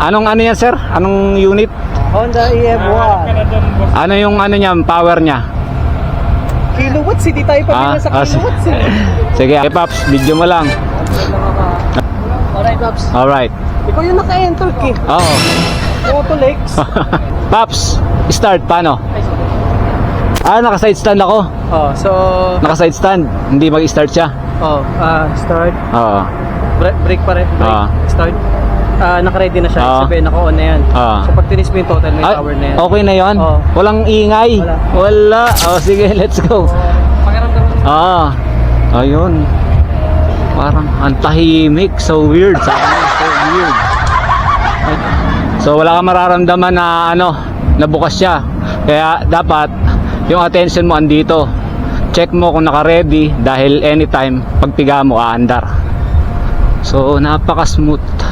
Anong ano yan, sir? Anong unit? Honda EF1. Ano yung ano niya, power niya? Kilowatts, hindi tayo pabila sa kilowatts eh. Sige, okay, Paps, video mo lang. Alright, Pops. Alright. Ikaw yung naka-enter eh. Oo. Auto legs. Paps, start, paano? Naka-side stand ako. Oh, so... Naka-side stand, hindi mag-start siya. Start. Oo. Brake pa rin. Start. Naka-ready na siya. Sabihin, naka-on na yan. So pag tinis mo yung total, may power na yan. Okay na yun? Walang ingay? Wala. Sige, let's go. Pakiramdam mo. Ayun. Parang ang tahimik. So weird. So weird. So wala kang mararamdaman na nabukas siya. Kaya dapat yung attention mo andito. Check mo kung naka-ready dahil anytime pagpiga mo aandar. So napaka-smooth.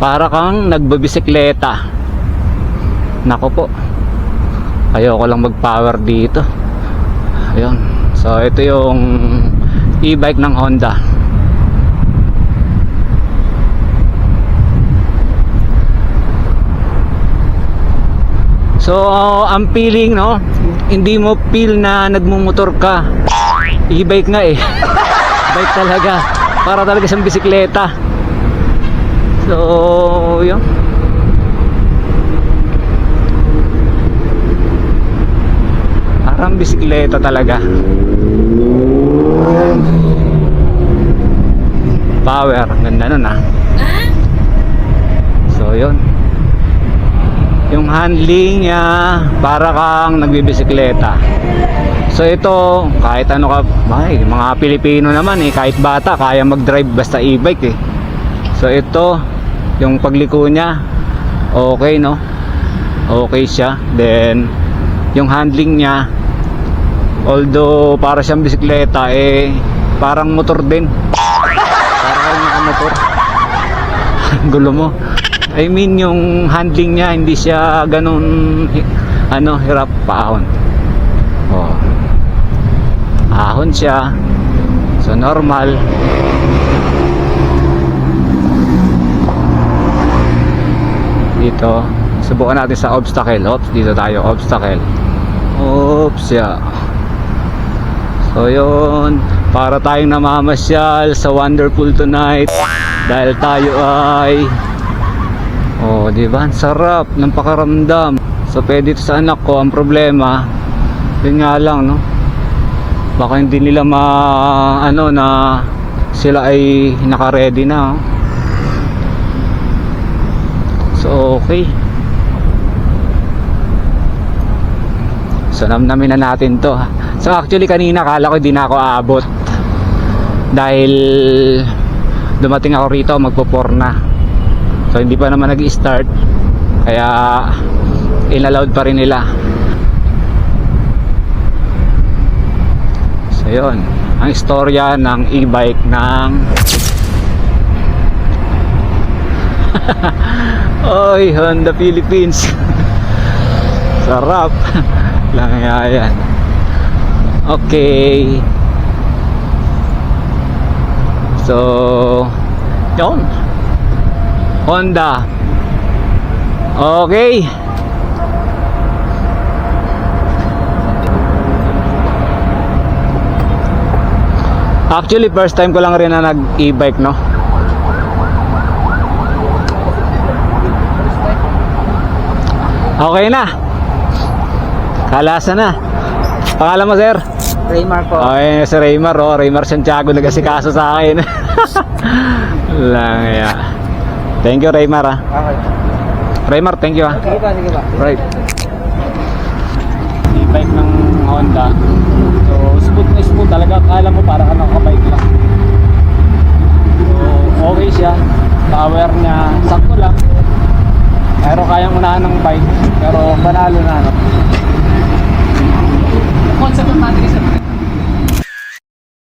Para kang nagbabisikleta. Nako po. Ayoko lang mag-power dito. Ayun. So ito yung e-bike ng Honda. So ang feeling hindi mo feel na nagmumotor ka. E-bike nga eh. Bike talaga. Para talaga siyang bisikleta. So yun. Parang bisikleta talaga. Power, ganda nun So yun. Yung handling niya para kang nagbibisikleta. So ito, kahit ano ka, mga Pilipino naman kahit bata kaya mag-drive basta e-bike So ito, yung pagliko niya okay okay siya. Then yung handling niya, although para siyang bisikleta parang motor din. Parang naka-motor. Gulo mo. I mean yung handling niya hindi siya ganun hirap paahon. Ahon siya. So normal. Dito subukan natin sa obstacle. Dito tayo obstacle. So yun, para tayong namamasyal sa Wonderful Tonight dahil tayo ay diba? Ang sarap ng pakaramdam. So pwede ito sa anak ko. Ang problema yun nga lang baka hindi nila na sila ay naka-ready na So okay. So namnamin na natin to. So actually kanina kala ko hindi na ako aabot dahil dumating ako rito magpo-4 na. So hindi pa naman nag-i-start kaya in-allowed pa rin nila. So yun ang istorya ng e-bike ng Honda Philippines. Sarap lang yan. Okay. So yun Honda. Okay. Actually first time ko lang rin na nag-e-bike Okay na. Kalasa na. Pangalan mo, sir? Raymar po. Okay, si Raymar Raymar Santiago nag-asikaso sa akin. Lang Thank you, Raymar Okay. Raymar, thank you Sige ba. Right. E-bike ng Honda. So, smooth na smooth talaga. Kala mo para ka nakaka-bike lang. So, okay siya. Power niya, sakto lang. Pero kayang unahan ng bike. Pero panalo na Concept ng battery sa